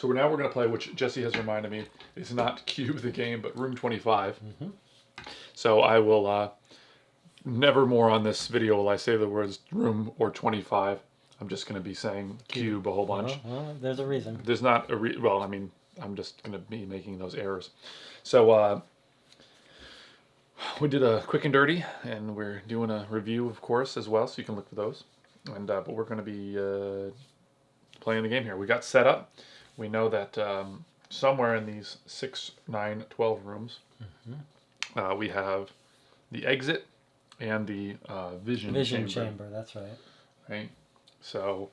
So now we're going to play, which Jesse has reminded me, is not Cube the game, but Room 25. Mm-hmm. So I will, never more on this video will I say the words Room or 25. I'm just going to be saying Cube a whole bunch. Well, there's a reason. There's not a well, I mean, I'm just going to be making those errors. So we did a quick and dirty, and we're doing a review, of course, as well, so you can look for those. And but we're going to be playing the game here. We got set up. We know that somewhere in these 6, 9, 12 rooms, we have the exit and the vision chamber. That's right. Right. So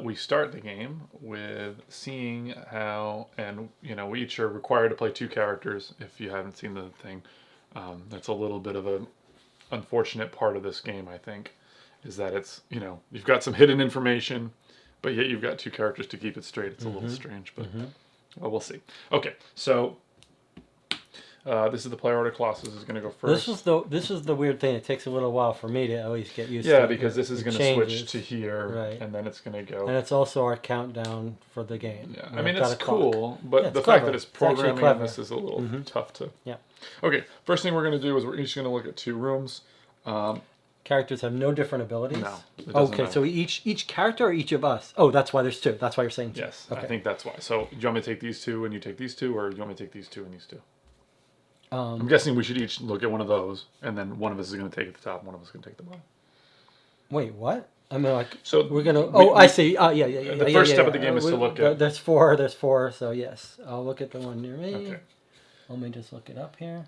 we start the game with seeing how, and we each are required to play 2 characters. If you haven't seen the thing, that's a little bit of an unfortunate part of this game, I think, is that it's you've got some hidden information, but yet you've got 2 characters to keep it straight. It's a little strange, but well, we'll see. Okay, so this is the player order. Colossus is going to go first. This is the weird thing. It takes a little while for me to at least get used to. Yeah, because this is going to switch to here, right, and then it's going to go. And it's also our countdown for the game. Yeah, I mean it's cool, but the fact that it's programming on this is a little tough to. Yeah. Okay, first thing we're going to do is we're each going to look at 2 rooms. Characters have no different abilities? No. Okay, so each character or each of us? Oh, that's why there's 2. That's why you're saying 2. Yes, okay. I think that's why. So do you want me to take these 2 and you take these 2, or do you want me to take these 2 and these 2? I'm guessing we should each look at one of those, and then one of us is going to take at the top, and one of us is going to take the bottom. Wait, what? I mean, like, so we're going to... I see. Yeah. The first step of the game is to look at... There's 4, so yes. I'll look at the one near me. Okay. Let me just look it up here.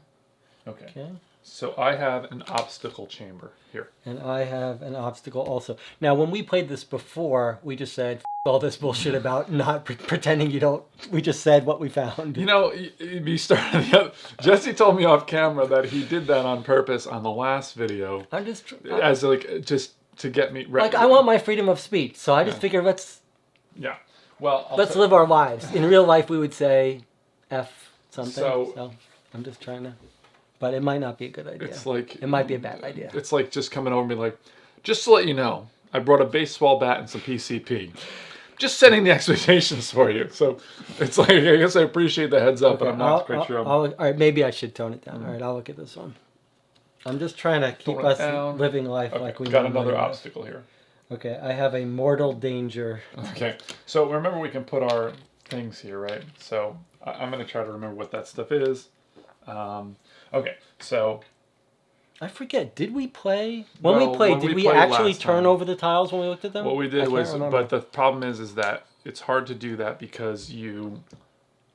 Okay. So I have an obstacle chamber here. And I have an obstacle also. Now, when we played this before, we just said, all this bullshit about not pretending you don't... We just said what we found. Jesse told me off camera that he did that on purpose on the last video. I'm just... just to get me... Like, I want my freedom of speech, so I just figured let's... Yeah. Well, let's live our lives. In real life, we would say F something. So I'm just trying to... But it might not be a good idea. It's like... It might be a bad idea. It's like just coming over and being like, just to let you know, I brought a baseball bat and some PCP. Just setting the expectations for you. So it's like, I guess I appreciate the heads up, but I'm not quite sure. All right, maybe I should tone it down. All right, I'll look at this one. I'm just trying to keep us living life like we got another obstacle here. Okay, I have a mortal danger. Okay, so remember we can put our things here, right? So I'm going to try to remember what that stuff is. Okay, so... I forget, did we play? When we played, did we actually turn over the tiles when we looked at them? What we did was, but the problem is that it's hard to do that because you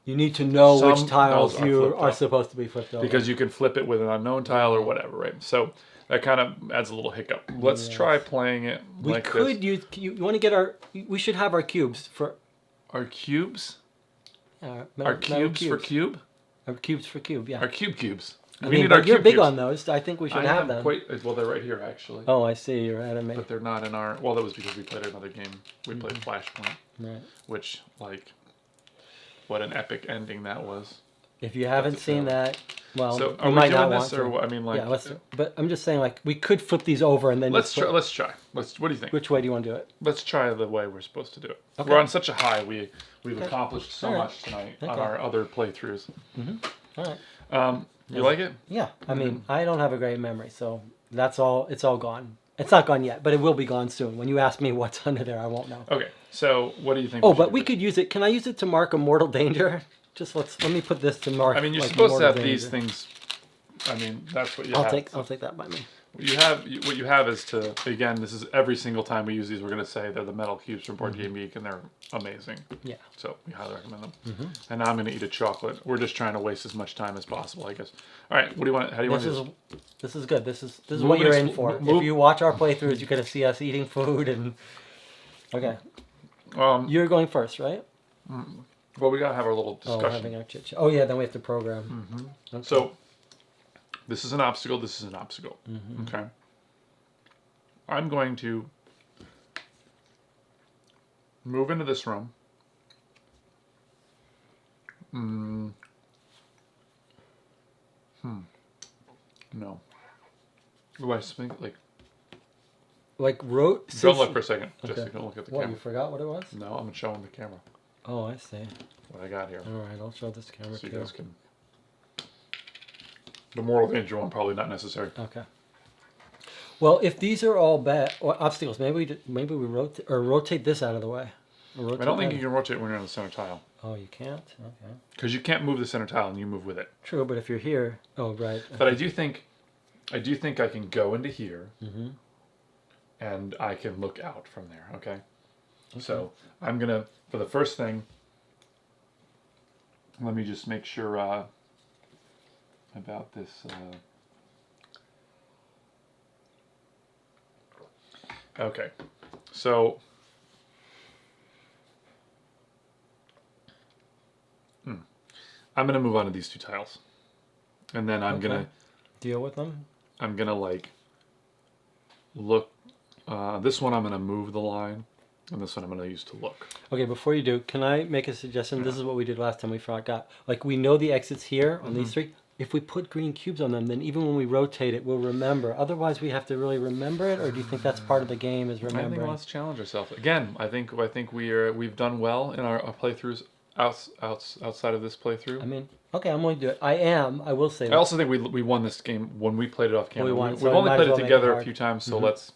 need to know which tiles you are supposed to be flipped over. Because you can flip it with an unknown tile or whatever, right? So that kind of adds a little hiccup. Let's try playing it like this. We could use, you want to get we should have our cubes for... Our cubes? Our cubes for cube? Our cubes for cube, yeah. Our cubes. You're big on those. I think we should have them. Well, they're right here, actually. Oh, I see. You're ahead of me. But they're not in our... Well, that was because we played another game. We played Flashpoint. Right. Which, like, what an epic ending that was. If you haven't seen that, well, so you might not want to. Or, I mean, like... Yeah, but I'm just saying, like, we could flip these over and then... Let's try. What do you think? Which way do you want to do it? Let's try the way we're supposed to do it. Okay. We're on such a high. We've accomplished so much tonight on our other playthroughs. All right. You like it? Yeah. I mean, I don't have a great memory, so that's all. It's all gone. It's not gone yet, but it will be gone soon. When you ask me what's under there, I won't know. Okay. So what do you think? Oh, but we could use it. Can I use it to mark a mortal danger? Just let me put this to mark. I mean, you're supposed to have these things. I mean, that's what you have. I'll take that by me. What you have is to, again, this is every single time we use these, we're going to say they're the metal cubes from Board Game Geek, and they're amazing. Yeah. So we highly recommend them. And now I'm going to eat a chocolate. We're just trying to waste as much time as possible, I guess. All right, what do you want? How do you want to do this? This is good. This is what you're in for. If you watch our playthroughs, you're going to see us eating food and. Okay. You're going first, right? Well, we got to have our little discussion. Oh, having our chit-chat. Oh yeah, then we have to program. Okay. So. This is an obstacle, this is an obstacle. Okay. I'm going to move into this room. No. Do I think like wrote? Don't look for a second. Okay. Jesse, don't look at the camera. camera. You forgot what it was? No, I'm showing the camera. Oh, I see. what I got here. All right, I'll show this camera So you too. guys can. The moral danger one probably not necessary. Okay. Well, if these are all bad or obstacles, maybe we rotate this out of the way. I don't think you can rotate when you're on the center tile. Oh, you can't. Okay. Because you can't move the center tile and you move with it. True, but if you're here, oh right. But I do think I can go into here, Mm-hmm. and I can look out from there. Okay. So I'm gonna, for the first thing, let me just make sure about this. Okay, so I'm gonna move on to these two tiles, and then I'm gonna deal with them. I'm gonna like look. This one I'm gonna move the line, and this one I'm gonna use to look. Okay, before you do, can I make a suggestion? This is what we did last time we forgot. Like, we know the exits here on these three. If we put green cubes on them, then even when we rotate it, we'll remember. Otherwise, we have to really remember it, or do you think that's part of the game is I remembering? think let's challenge ourselves again. I think we've done well in our playthroughs outside of this playthrough. I mean, okay, I'm going to do it. I will say I that. also think we won this game when we played it off camera. We won, We've so only might played as it well make together it a hard. few times, so let's.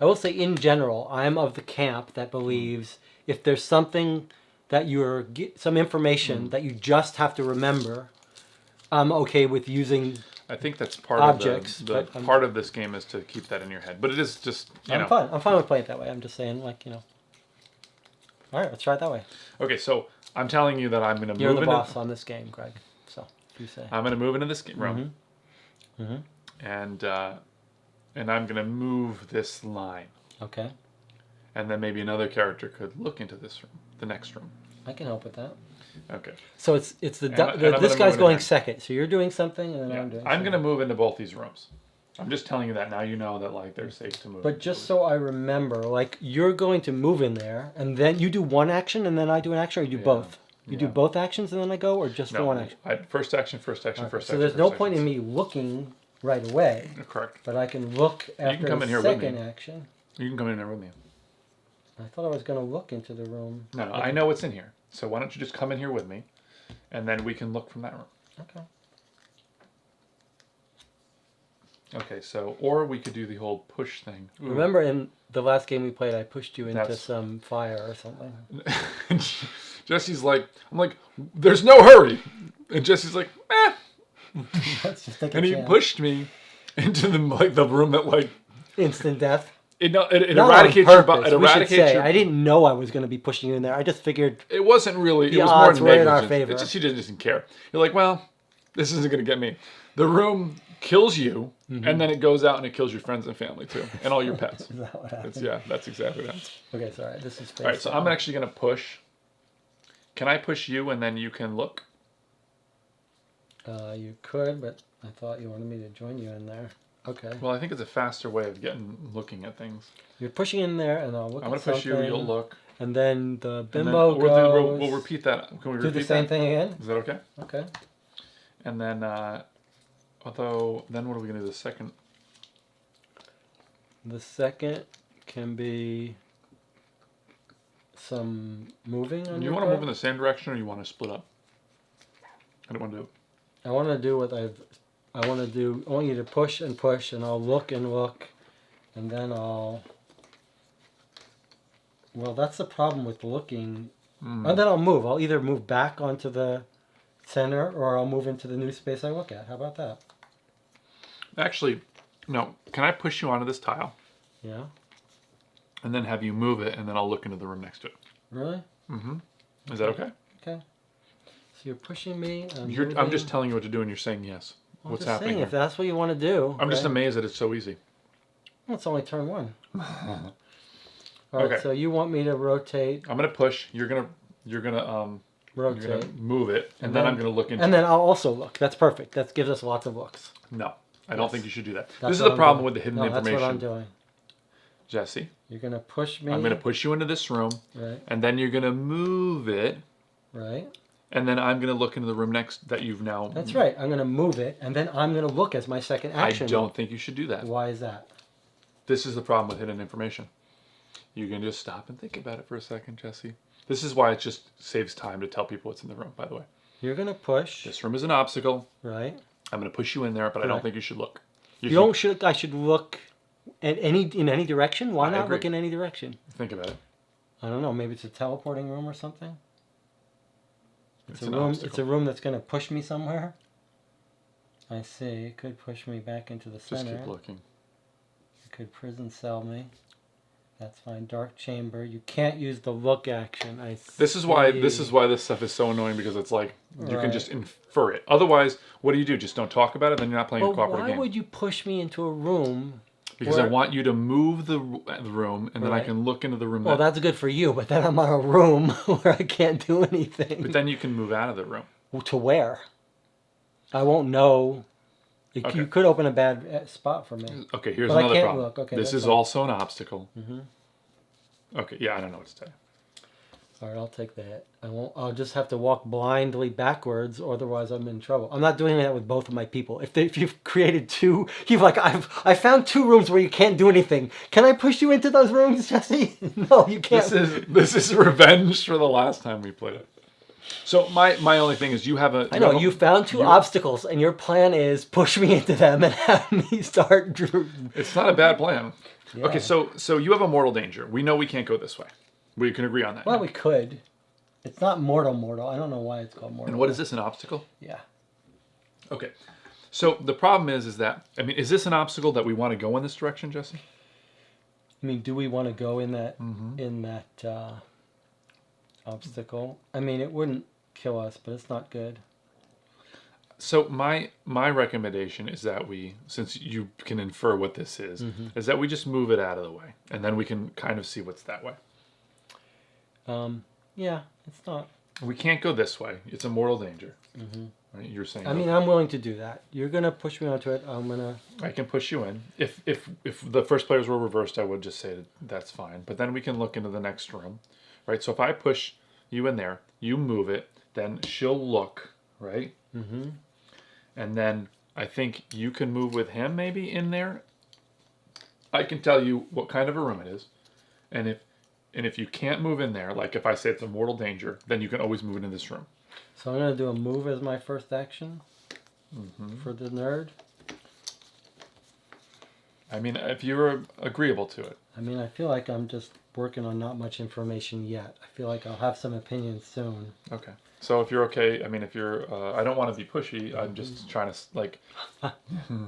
I will say, in general, I'm of the camp that believes if there's something that some information that you just have to remember, I'm okay with using. I think that's part Objects, of the but part of this game is to keep that in your head. But it is just you know. I'm fine with playing it that way. I'm just saying, like, All right, let's try it that way. Okay, so I'm telling you that I'm going to You're move the into. boss on this game, Greg. So you say. I'm going to move into this room, and I'm going to move this line, Okay, and then maybe another character could look into this room, the next room. I can help with that. Okay. So it's the And I'm this gonna guy's move going in there. second. So you're doing something, and then Yeah. I'm doing. I'm going to something. move into both these rooms. I'm just telling you that now. You know that like they're safe to move. But just so I remember, like, you're going to move in there, and then you do one action, and then I do an action, or you do both. You do both actions, and then I go, or just the no, one action. first action, first action, Okay, first so action. there's no first point in action. me looking right away, Correct. but I can look after come the in here with me. second action. You can come in there with me. I thought I was going to look into the room. No, I know what's in here. So why don't you just come in here with me, and then we can look from that room. Okay. Okay, so or we could do the whole push thing. Ooh. Remember in the last game we played, I pushed you into That's- some fire or something. Jesse's like, I'm like, there's no hurry, and Jesse's like, eh, Let's just take a and he chance. pushed me into the room that like Instant death. it Not eradicates on your purpose. it We should eradicates say. your. I didn't know I was going to be pushing you in there. I just figured. It wasn't really. The It was more odds were in our negligence. favor. It's just you didn't care. You're like, well, this isn't going to get me. The room kills you, and then it goes out and it kills your friends and family too, and all your pets. Is that what happened? That's exactly that. Okay, sorry. This is. All right, so I'm actually going to push. Can I push you and then you can look? You could, but I thought you wanted me to join you in there. Okay. Well, I think it's a faster way of looking at things. You're pushing in there, and I'll look I'm at going to push you. something, You'll look. And then the And then bimbo goes. we'll repeat that. Can we do repeat the same that? thing again. Is that okay? Okay. And then, although, then what are we going to do the second? The second can be some moving on Do you your want to move part. in the same direction or you want to split up? I don't want to do. I want to do what I want to do. I want you to push, and I'll look, and then I'll. Well, that's the problem with looking. And then I'll move. I'll either move back onto the center, or I'll move into the new space I look at. How about that? Actually, no. Can I push you onto this tile Yeah. and then have you move it, and then I'll look into the room next to it? Really? Is that okay? Okay. So you're pushing me. I'm I'm just telling you what to do, and you're saying yes. I'm What's just happening saying, here? if that's what you want to do. I'm just okay. amazed that it's so easy. Well, it's only turn one. All right. Okay. So you want me to rotate, I'm gonna push. You're gonna move it, and then I'm gonna look into. and then I'll also look. That's perfect. That gives us lots of looks. No, I don't think you should do that. That's This is what the I'm problem doing. with the hidden No, information. that's what I'm doing. Jesse, You're gonna push me. I'm gonna push you into this room, Right. and then you're gonna move it, Right. and then I'm gonna look into the room next that you've now. That's right. I'm gonna move it, and then I'm gonna look as my second I action. don't think you should do that. Why is that? This is the problem with hidden information. You can just stop and think about it for a second, Jesse. This is why it just saves time to tell people what's in the room, by the way. You're gonna push, This room is an obstacle. right? I'm going to push you in there, but I don't Correct. think you should look. You don't should. I should look at in any direction. Why I not agree. look in any direction? Think about it. I don't know. Maybe it's a teleporting room or something. It's a an room. obstacle. It's a room that's gonna push me somewhere. I see. It could push me back into the Just center. keep looking. It could prison cell me. That's fine. Dark chamber. You can't use the look action. I see. This is why this stuff is so annoying, because it's like you can Right. just infer it. Otherwise, what do? Just don't talk about it, then you're not playing a But cooperative why game. would you push me into a room? Because I where- want you to move the room, and then I Right. can look into the room. Well, that's good for you, but then I'm on a room where I can't do anything. But then you can move out of the room. To where? I won't know. Okay. You could open a bad spot for me. Okay, here's But I another can't problem. look. Okay, this that's is fine. also an obstacle. Okay, yeah, I don't know what to tell you. All right, I'll take the hit. I won't. I'll just have to walk blindly backwards, or otherwise I'm in trouble. I'm not doing that with both of my people. If you've created two, you've like I found two rooms where you can't do anything. Can I push you into those rooms, Jesse? No, you can't. This is revenge for the last time we played it. So my only thing is you have a. I know you found two obstacles, and your plan is push me into them and have me start. It's not a bad plan. Yeah. Okay, so you have a mortal danger. We know we can't go this way. We can agree on that. Well, now. we could. It's not mortal. I don't know why it's called mortal. And what is this, an obstacle? Yeah. Okay. So the problem is that, I mean, is this an obstacle that we want to go in this direction, Jesse? I mean, do we want to go in that obstacle? I mean, it wouldn't kill us, but it's not good. So my recommendation is that we, since you can infer what this is that we just move it out of the way, and then we can kind of see what's that way. Yeah, it's not. We can't go this way. It's a mortal danger. Right? You're saying. I mean, I'm willing to do that. You're gonna push me onto it. I'm gonna. I can push you in. If the first players were reversed, I would just say that's fine. But then we can look into the next room, right? So if I push you in there, you move it, then she'll look, right? Mm-hmm. And then I think you can move with him maybe in there. I can tell you what kind of a room it is, and if you can't move in there, like if I say it's a mortal danger, then you can always move it in this room. So I'm gonna do a move as my first action for the nerd. I mean, if you're agreeable to it. I mean, I feel like I'm just working on not much information yet. I feel like I'll have some opinions soon. Okay. So if you're okay, I mean, if you're, I don't want to be pushy. I'm just trying to like.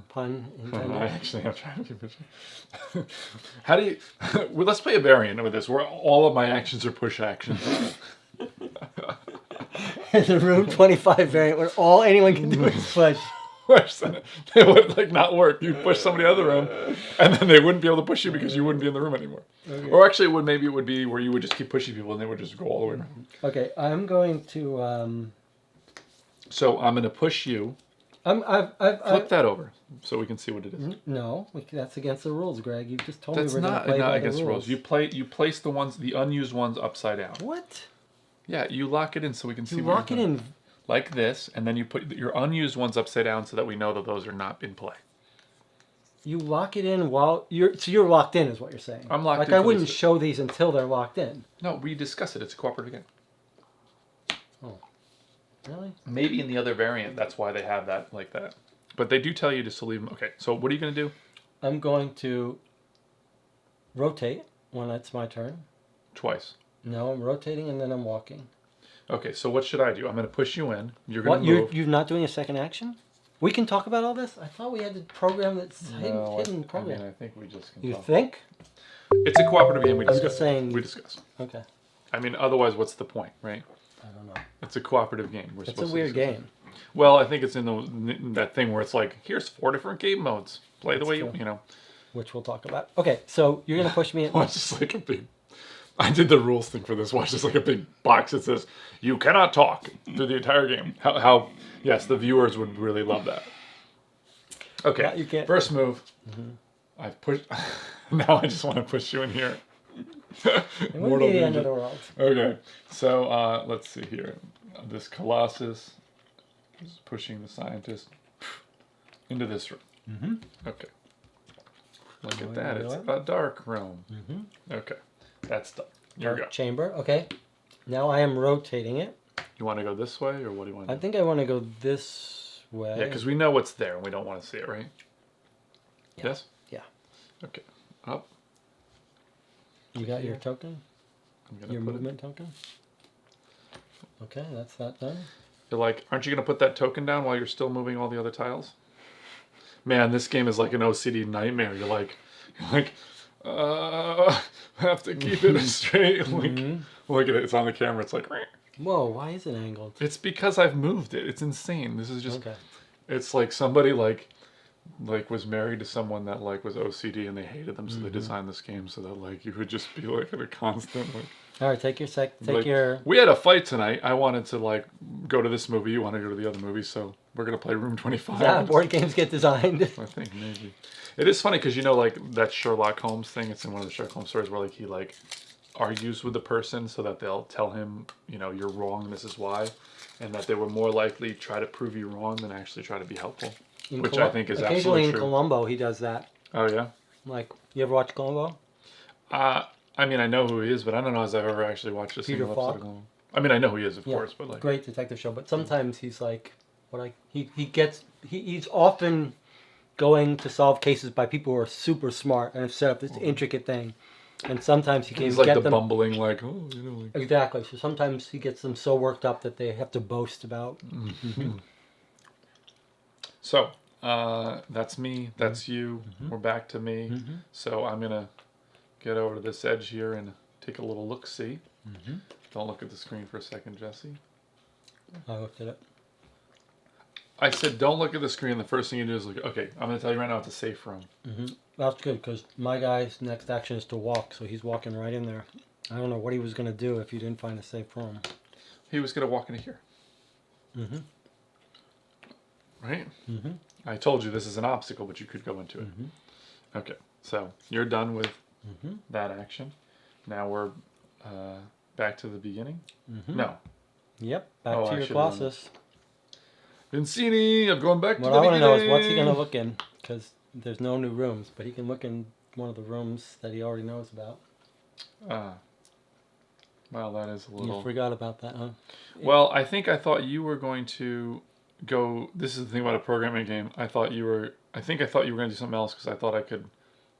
Pun I intended. actually am trying to be pushy. How do you? Well, let's play a variant with this, where all of my actions are push actions. The Room 25 variant where all anyone can do is push. Push, then it would like not work. You'd push somebody out of the room, and then they wouldn't be able to push you because you wouldn't be in the room anymore. Okay. Or actually, it would be where you would just keep pushing people, and they would just go all the way around. Okay, I'm going to. So I'm going to push you. Flip that over so we can see what it is. No, that's against the rules, Greg. You just told That's me we're going to not play by against the the rules. You place the unused ones upside down. What? Yeah, you lock it in so we can see. You what lock you're it doing. in. Like this, and then you put your unused ones upside down so that we know that those are not in play. You lock it in while you're locked in, is what you're saying. I'm locked like in I for wouldn't this. show these until they're locked in. No, we discuss it. It's a cooperative game. Oh, really? Maybe in the other variant, that's why they have that like that. But they do tell you just to leave them. Okay, so what are you going to do? I'm going to rotate when it's my turn. Twice. No, I'm rotating and then I'm walking. Okay, so what should I do? I'm going to push you in. You're going What? to move. You're not doing a second action? We can talk about all this? I thought we had to program that's No, hidden program. I think we just can You talk. think? It's a cooperative game. We I'm discuss. just saying. We discuss. Okay. I mean, otherwise, what's the point, right? I don't know. It's a cooperative game. We're It's a supposed to weird discuss it. game. Well, I think it's in that thing where it's like, here's 4 different game modes. Play the That's way true. you know. Which we'll talk about. Okay, so you're going to push me in. Watch just like a big. I did the rules thing for this. Watch just like a big box that says you cannot talk through the entire game. How yes, the viewers would really love that. Okay, Yeah, you can't. first move. I've pushed. Now I just want to push you in here. It wouldn't be the end of the world. Okay, so let's see here. This Colossus is pushing the scientist into this room. Okay. Look at that. It's a dark room. Okay. That's done. Here we go. Dark chamber. Okay. Now I am rotating it. You want to go this way, or what do you want to I do? think I want to go this way. Yeah, because we know what's there, and we don't want to see it, right? Yeah. Yes? Yeah. Okay. Up. You got your token? I'm going Your to put movement token? Okay, that's that done. You're like, aren't you going to put that token down while you're still moving all the other tiles? Man, this game is like an OCD nightmare. You're like, I have to keep it straight. Look at it. It's on the camera. It's like, Whoa, why is it angled? it's because I've moved it. It's insane. This is just, Okay. it's like somebody like was married to someone that like was OCD and they hated them, so they designed this game so that like you would just be like in a constant like. All right, take Like, your. we had a fight tonight. I wanted to like go to this movie. You want to go to the other movie, so we're gonna play Room 25. Yeah, board games get designed. I think maybe. It is funny because you know, like that Sherlock Holmes thing. It's in one of the Sherlock Holmes stories where like he like argues with the person so that they'll tell him, you know, you're wrong and this is why, and that they were more likely to try to prove you wrong than actually try to be helpful, which I think is occasionally absolutely in true. Columbo he does that. Oh yeah. Like, you ever watch Columbo? I mean, I know who he is, but I don't know as I've ever actually watched a single episode of Columbo. I mean, I know who he is, of course, but like great detective show. But sometimes he's like, he's often going to solve cases by people who are super smart and have set up this intricate thing. And sometimes he can he's like get the them bumbling, like, oh, you know, like. exactly. So sometimes he gets them so worked up that they have to boast about. So that's me. That's you. We're back to me. So I'm gonna get over to this edge here and take a little look. See. Don't look at the screen for a second, Jesse. I looked at it. I said don't look at the screen. The first thing you do is look. Okay, I'm gonna tell you right now it's a safe room. That's good because my guy's next action is to walk, so he's walking right in there. I don't know what he was going to do if you didn't find a safe room. He was gonna walk into here. Right? I told you this is an obstacle, but you could go into it. Okay, so you're done with that action. Now we're back to the beginning. No. Yep, back Oh, to I your should've done Colossus. Vincini, I'm going back to What the I want to beginning. know is what's he going to look in, because there's no new rooms, but he can look in one of the rooms that he already knows about. Well, that is a You little. forgot about that, huh? Well, I thought you were going to go. This is the thing about a programming game. I thought you were going to do something else because I thought I could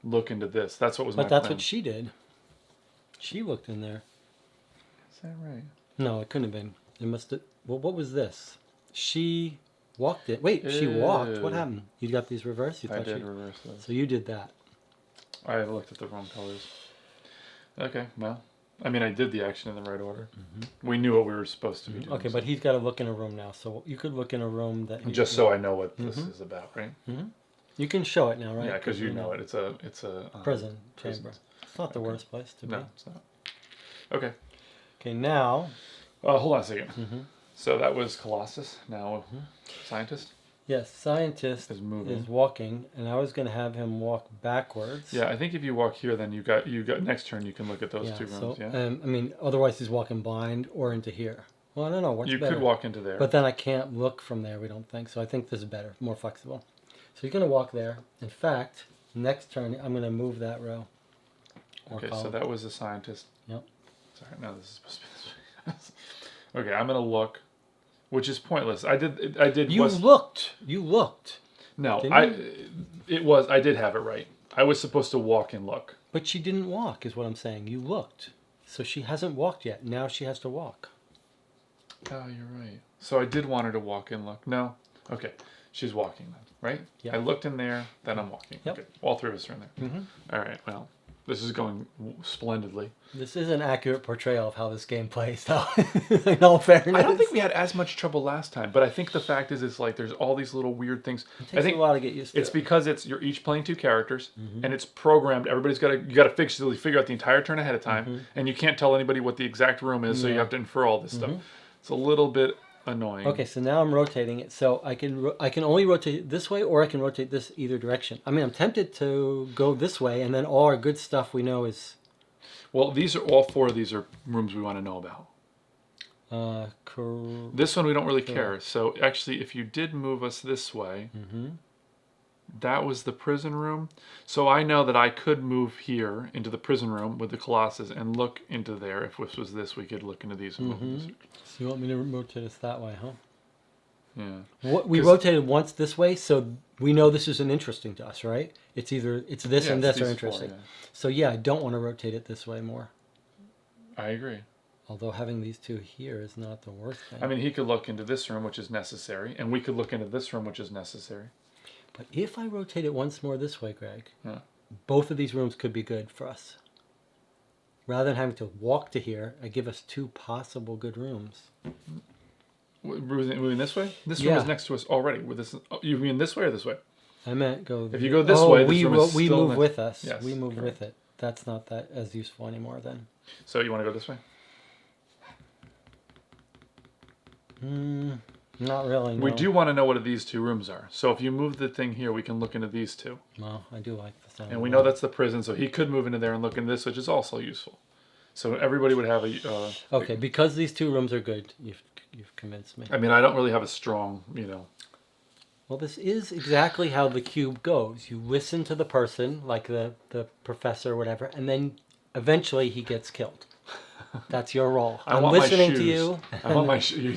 look into this. That's what was my But that's plan. what she did. She looked in there. Is that right? No, it couldn't have been. It must have. Well, what was this? She walked it. Wait, she walked. What Ew. happened? You got these reversed? You I thought did she... reverse those. So you did that. I looked at the wrong colors. Okay, well, I mean, I did the action in the right order. We knew what we were supposed to be doing. Okay, but he's got to look in a room now. So you could look in a room that. Just so I know what this is about, right? You can show it now, right? Yeah, because you know it. It's a Prison prison. chamber. It's not the worst place to be. No, it's not. Okay. Okay, now. Hold on a second. So that was Colossus. Now, scientist. Yes, scientist Is moving. is walking, and I was going to have him walk backwards. Yeah, I think if you walk here, then you got next turn. You can look at those two rooms. So, Yeah. I mean, otherwise he's walking blind or into here. Well, I don't know what's You better. could walk into there. But then I can't look from there. We don't think so. I think this is better, more flexible. So he's going to walk there. In fact, next turn I'm going to move that row. Or Okay, so column. that was the scientist. Yep. Sorry, no, this is supposed to be this way. Okay, I'm gonna look, which is pointless. I did. You looked. No, didn't I did have it right. I was supposed to walk and look. But she didn't walk, is what I'm saying. You looked. So she hasn't walked yet. Now she has to walk. Oh, you're right. So I did want her to walk and look. No. Okay, she's walking then, right? Yeah. I looked in there, then I'm walking. Yep. Okay, all three of us are in there. All right. Well, this is going splendidly. This is an accurate portrayal of how this game plays, though. In all fairness. I don't think we had as much trouble last time, but I think the fact is, it's like there's all these little weird things. It I takes think a while to get used to it's it. because you're each playing two characters, and it's programmed. You got to figure out the entire turn ahead of time, and you can't tell anybody what the exact room is, so you have to infer all this stuff. It's a little bit annoying. Okay, so now I'm rotating it. So I can only rotate it this way, or I can rotate this either direction. I mean, I'm tempted to go this way, and then all our good stuff we know is... Well, all four of these are rooms we want to know about. This one we don't really care. So actually, if you did move us this way, That was the prison room. So I know that I could move here into the prison room with the Colossus and look into there. If this was this, we could look into these. And So you want me to rotate us that way, huh? Yeah. We rotated once this way, so we know this isn't interesting to us, right? It's either this and this are interesting. So yeah, I don't want to rotate it this way more. I agree. Although having these two here is not the worst thing. I mean, he could look into this room, which is necessary, and we could look into this room, which is necessary. But if I rotate it once more this way, Greg, Yeah. both of these rooms could be good for us. Rather than having to walk to here, I give us two possible good rooms. Moving this way? This room is next to us already. With this, you mean this way or this way? I meant go. If you go this way, this room is we still move with us. Yes, we move with it. That's not that as useful anymore then. So you want to go this way? Not really. No. We do want to know what these two rooms are. So if you move the thing here, we can look into these two. Well, I do like the sound. And we know that's the prison, so he could move into there and look into this, which is also useful. So everybody would have a. Okay, because these two rooms are good, you've convinced me. I mean, I don't really have a strong, Well, this is exactly how the cube goes. You listen to the person, like the professor or whatever, and then eventually he gets killed. That's your role. I'm listening to you. I want my shoe.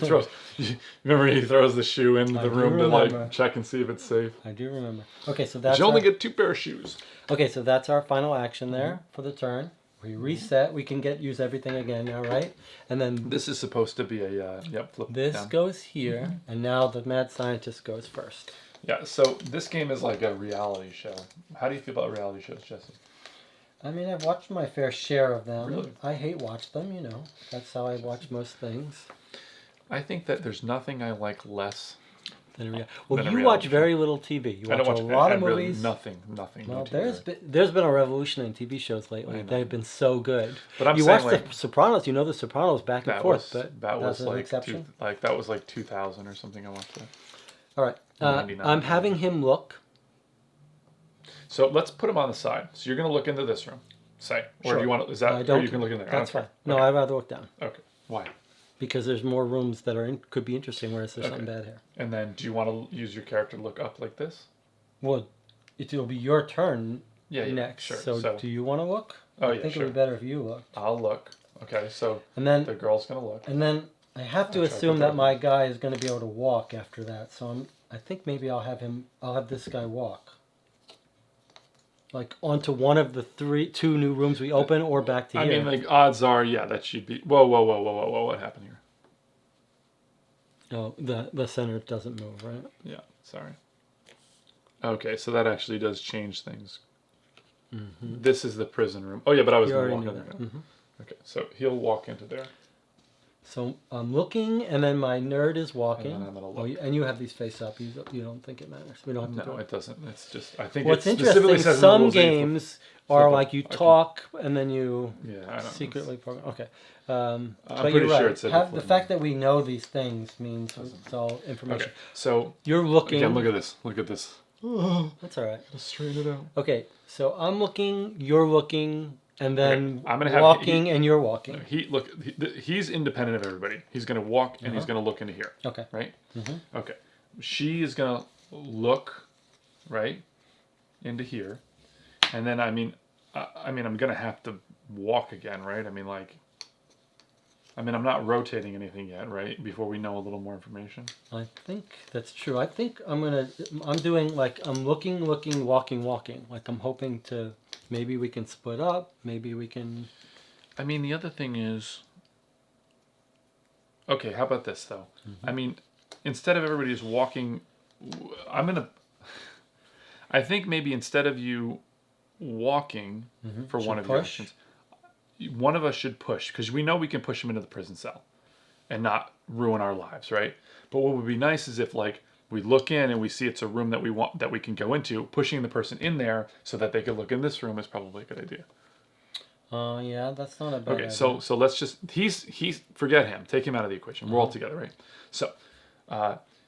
Remember he throws the shoe in the room to like check and see if it's safe. I do remember. Okay, so that's. You only get 2 pair of shoes. Okay, so that's our final action there for the turn. We reset. We can use everything again now, right? And then this is supposed to be a flip. This down. goes here, and now the mad scientist goes first. Yeah. So this game is like a reality show. How do you feel about reality shows, Jesse? I mean, I've watched my fair share of them. Really? I hate watch them, That's how I watch most things. I think that there's nothing I like less. Well, you watch very little TV. You watch a lot of movies. Really nothing. Well, there's been a revolution in TV shows lately. They've been so good. But you watch The Sopranos. You know The Sopranos back and forth. But that was like an exception. That was like 2000 or something. I watched that. All right. I'm having him look. So let's put him on the side. So you're going to look into this room, say, or do you want to? Is that? Or you can look in there. That's fine. No, I'd rather look down. Okay. Why? Because there's more rooms that could be interesting, whereas there's something bad here. And then, do you want to use your character to look up like this? Well, it'll be your turn next. Sure. So do you want to look? Oh, I think it would be better if you looked. I'll look. Okay, so and then the girl's gonna look. And then I have to assume that my guy is going to be able to walk after that. So I think maybe I'll have this guy walk. Like onto one of the two new rooms we open, or back to here. I mean, like odds are, that should be. Whoa! What happened here? Oh, the center doesn't move, right? Yeah. Sorry. Okay, so that actually does change things. Mm-hmm. This is the prison room. Oh yeah, but I was going to walk in there. Mm-hmm. Okay, so he'll walk into there. So I'm looking, and then my nerd is walking. And then I'm gonna look. And you have these face up. You don't think it matters. We don't have to. No, it doesn't. It's just I think. What's interesting? Some games are like you talk and then you secretly program. Okay, I'm but pretty you're right. sure it's the fact that we know these things means it's all information. Okay, so you're looking. Again, look at this. Look at this. That's all right. Just straighten it out. Okay, so I'm looking. You're looking. And then I'm gonna have walking and you're walking. He's independent of everybody. He's gonna walk and he's gonna look into here. Okay. Right. Mm-hmm. Okay. She is gonna look, right, into here, and then I'm gonna have to walk again, right? I'm not rotating anything yet, right? Before we know a little more information. I think that's true. I think I'm doing like I'm looking, walking. Like I'm hoping to. Maybe we can split up. Maybe we can... the other thing is... Okay, how about this, though? Mm-hmm. Instead of everybody just walking... I think maybe instead of you walking for one of your actions, one of us should push, because we know we can push him into the prison cell and not ruin our lives, right? But what would be nice is if, like, we look in and we see it's a room that we can go into. Pushing the person in there so that they could look in this room is probably a good idea. Yeah, that's not a bad idea. So let's just he's forget him. Take him out of the equation. We're all together, right? So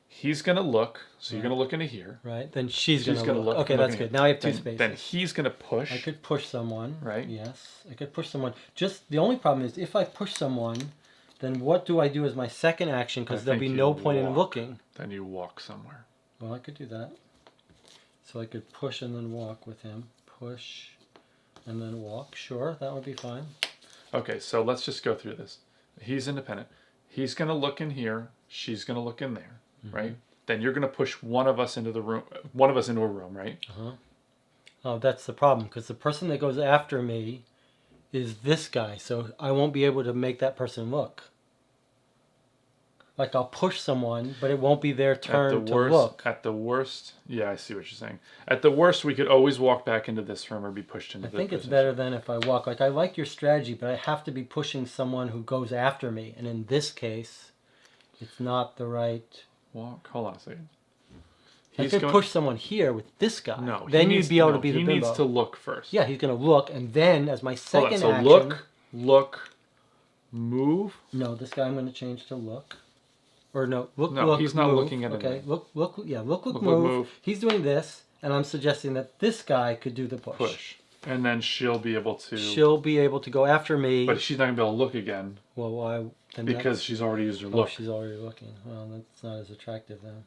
he's gonna look. So you're gonna look into here. Right. Then she's gonna look. Okay, that's good. Now I have two spaces. Then he's gonna push. I could push someone. Right. Yes, I could push someone. Just the only problem is if I push someone. Then what do I do as my second action? Because there'll be no point in looking. Then you walk somewhere. Well, I could do that. So I could push and then walk with him. Push and then walk. Sure, that would be fine. Okay, so let's just go through this. He's independent. He's going to look in here. She's going to look in there, right? Then you're going to push one of us into the room, one of us into a room, right? Oh, that's the problem, because the person that goes after me is this guy, so I won't be able to make that person look. Like I'll push someone, but it won't be their turn to look. At the worst, yeah, I see what you're saying. At the worst, we could always walk back into this room or be pushed into I this think it's position. better than if I walk. Like I like your strategy, but I have to be pushing someone who goes after me, and in this case, it's not the right. Walk. Hold on a second. I could push someone here with this guy. No, then you'd be able to be the bimbo. He needs to look first. Yeah, he's going to look, and then as my second Hold on, so action... look, move. No, this guy I'm going to change to look. Or no, look, no, look, he's not move. looking at okay, anything. look, move. He's doing this, and I'm suggesting that this guy could do the push. And then she'll be able to... She'll be able to go after me. But she's not going to be able to look again. Well, why? Because she's already used her look. Oh, she's already looking. Well, that's not as attractive then.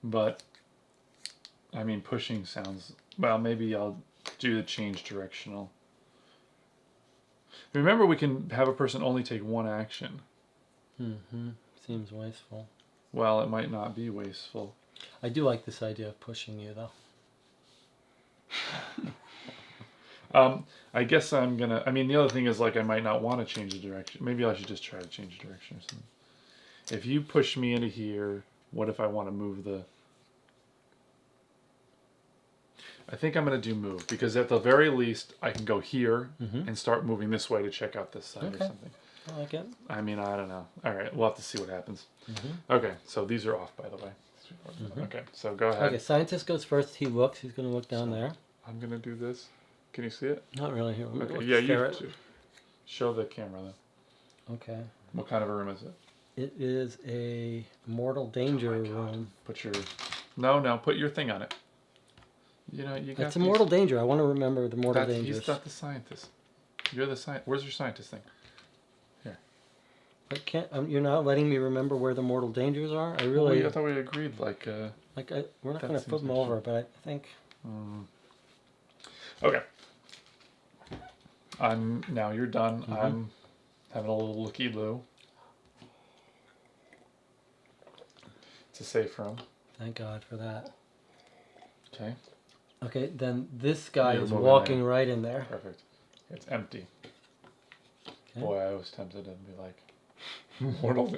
But, I mean, pushing sounds... Well, maybe I'll do the change directional. Remember, we can have a person only take one action. Seems wasteful. Well, it might not be wasteful. I do like this idea of pushing you, though. I guess I'm gonna... I mean, the other thing is, like, I might not want to change the direction. Maybe I should just try to change the direction or something. If you push me into here, what if I want to move the... I think I'm going to do move, because at the very least, I can go here and start moving this way to check out this side or something. I like it. I mean, I don't know. All right, we'll have to see what happens. Okay, so these are off, by the way. Okay, so go ahead. Okay, scientist goes first. He looks. He's going to look down there. I'm going to do this. Can you see it? Not really. Here. Okay, yeah, you show the camera, then. Okay. What kind of a room is it? It is a mortal danger room. Put your... No, put your thing on it. You know, you got... It's a mortal danger. I want to remember the mortal dangers. He's not the scientist. You're the scientist. Where's your scientist thing? Here. But you're not letting me remember where the mortal dangers are? I really... I thought we agreed, like... we're not going to flip them over, but I think... Okay. Now you're done. I'm having a little looky-loo. It's a safe room. Thank God for that. Okay. Okay, then this guy is walking right in there. Perfect. It's empty. Okay. Boy, I was tempted to be like, mortal...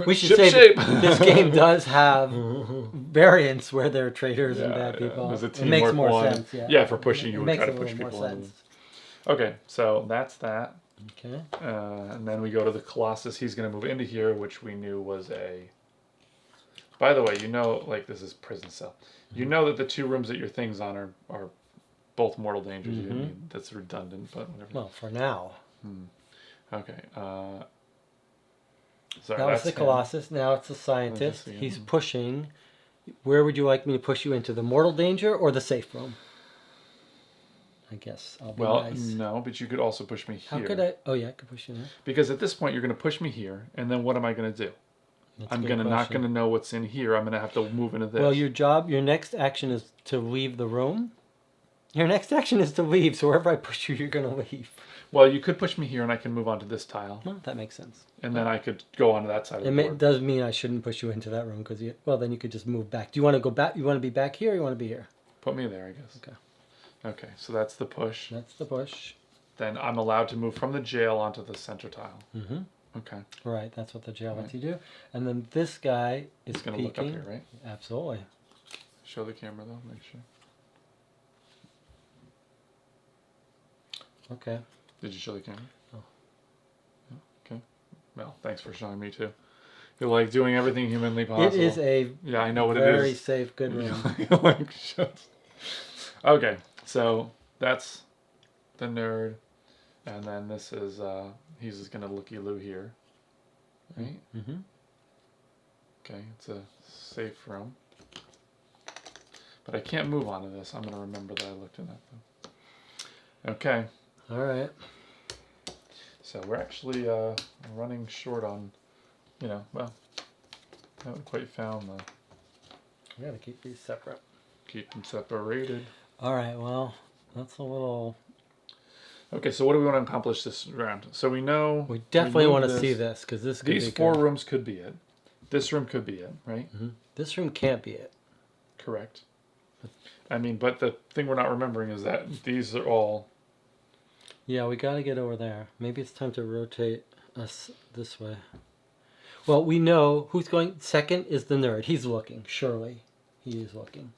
We should say this game does have variants where there are traitors and bad people. It makes more sense. Yeah, for pushing you, it we makes try to a push little people more in. sense. Okay, so that's that. Okay. And then we go to the Colossus. He's going to move into here, which we knew was a... By the way, you know, like, this is prison cell. You know that the two rooms that your thing's on are both mortal dangers. You didn't need, that's redundant, but whatever. Well, for now. Okay. Sorry, That was the Colossus. Now it's the scientist. He's pushing. Where would you like me to push you into? The mortal danger or the safe room? I guess I'll be nice. No, but you could also push me here. How could I? Oh, yeah, I could push you there. Because at this point, you're going to push me here, and then what am I going to do? I'm not going to know what's in here. I'm going to have to move into this. Well, your next action is to leave the room. Your next action is to leave, so wherever I push you, you're going to leave. Well, you could push me here, and I can move on to this tile. Well, that makes sense. And then I could go on to that side of the board. It does mean I shouldn't push you into that room, because then you could just move back. Do you want to go back? You want to be back here, or you want to be here? Put me there, I guess. Okay. Okay, so that's the push. That's the push. Then I'm allowed to move from the jail onto the center tile. Okay. Right, that's what the jail lets you do. And then this guy is He's going to look up here, right? Absolutely. Show the camera, though. Make sure. Okay. Did you show the camera? Oh. Yeah, okay. Well, thanks for showing me, too. You're, like, doing everything humanly possible. It is a I know what it is. very safe, good room. Like, okay, so that's the nerd. And then this is, he's just going to looky-loo here. Right? Okay, it's a safe room. But I can't move onto this. I'm going to remember that I looked in that, though. Okay. All right. So we're actually running short on, well, haven't quite found the... We gotta keep these separate. Keep them separated. All right. Well, that's a little. Okay, so what do we want to accomplish this round? So we know We definitely moved want to see this because this could These be four good. rooms could be it. This room could be it, right? This room can't be it. Correct. I mean, but the thing we're not remembering is that these are all. Yeah, we got to get over there. Maybe it's time to rotate us this way. Well, we know who's going second is the nerd. He's looking. Surely, he is looking.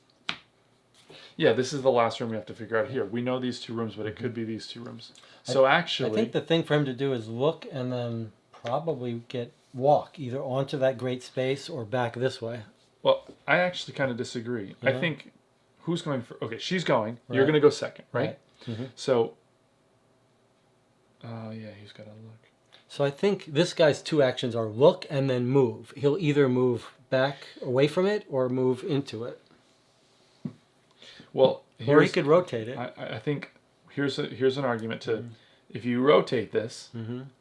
Yeah, this is the last room we have to figure out here. We know these two rooms, but it could be these two rooms. So actually, I think the thing for him to do is look and then probably walk either onto that great space or back this way. well, I actually kind of disagree. I Yeah. think who's going for? Okay, she's going. You're Right. going to go second, right? Mm-hmm. So. Yeah, he's got to look. So I think this guy's two actions are look and then move. He'll either move back away from it or move into it. Well, Or he could rotate it. I think here's an argument to, if you rotate this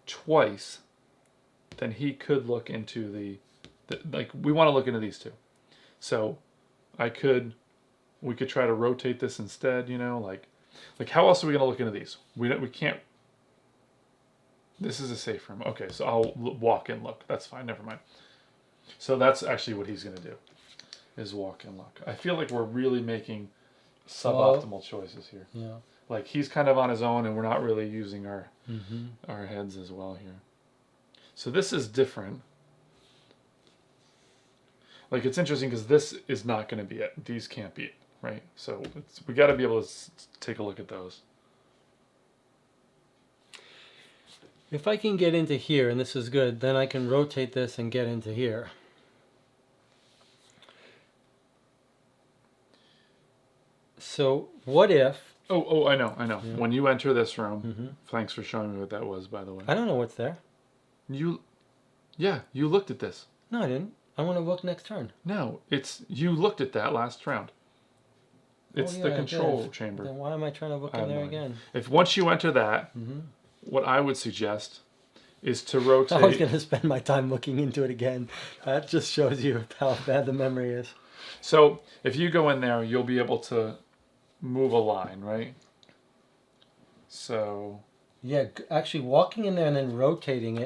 twice, then he could look into the like we want to look into these two. So we could try to rotate this instead. Like how else are we going to look into these? We can't. This is a safe room. Okay, so I'll walk and look. That's fine. Never mind. So that's actually what he's going to do, is walk and look. I feel like we're really making suboptimal choices here. Yeah. Like he's kind of on his own, and we're not really using our heads as well here. So this is different. Like it's interesting because this is not going to be it. These can't be it, right? So we got to be able to take a look at those. If I can get into here, and this is good, then I can rotate this and get into here. So what if... Oh, I know. Yeah. When you enter this room, thanks for showing me what that was, by the way. I don't know what's there. You looked at this. No, I didn't. I want to look next turn. No, you looked at that last round. It's yeah, the I control did. chamber. Then why am I trying to look I in have there no idea. again? If once you enter that, what I would suggest is to rotate. I was going to spend my time looking into it again. That just shows you how bad the memory is. So if you go in there, you'll be able to move a line, right? So Yeah, actually walking in there and then rotating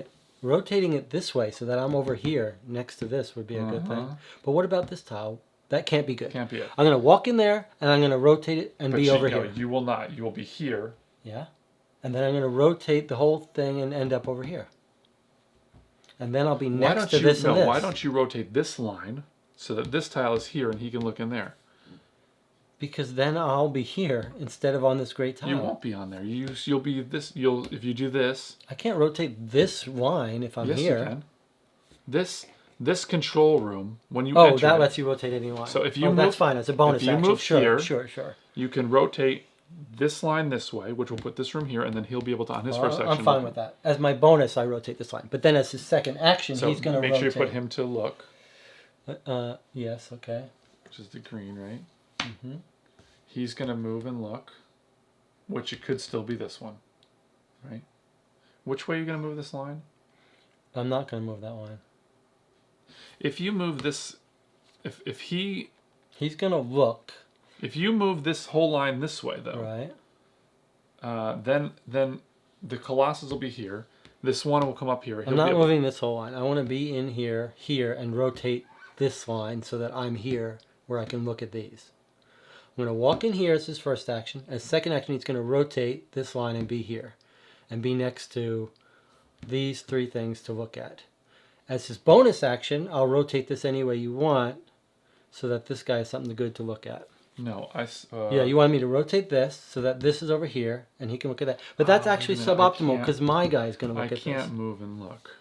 it this way so that I'm over here next to this would be a good thing. But what about this tile? That can't be good. can't be it. I'm going to walk in there and I'm going to rotate it and be over here. You will not. You will be here. Yeah. And then I'm going to rotate the whole thing and end up over here. And then I'll be next to this and this. Why don't you rotate this line so that this tile is here and he can look in there? Because then I'll be here instead of on this great tile. You won't be on there. You'll be this. If you do this. I can't rotate this line if I'm here. Yes, you can. This control room, when you Oh, enter that it, lets you rotate any line. So if you that's move- fine. It's a bonus if you action. move here- Sure. you can rotate this line this way, which will put this room here, and then he'll be able to, on his first action. I'm fine with that. As my bonus, I rotate this line. But then as his second action, So he's going to make rotate. sure you put him to look, Yes, okay. which is the green, right? He's going to move and look, which it could still be this one, right? Which way are you going to move this line? I'm not going to move that line. If you move this, if He's going to look. if you move this whole line this way, though, Right. then the Colossus will be here. This one will come up here. I'm not moving this whole line. I want to be in here, and rotate this line so that I'm here where I can look at these. I'm going to walk in here as his first action. As second action, he's going to rotate this line and be here. And be next to these three things to look at. As his bonus action, I'll rotate this any way you want so that this guy has something good to look at. No, Yeah, you want me to rotate this so that this is over here and he can look at that. But that's actually suboptimal because my guy is going to look at this. I can't move and look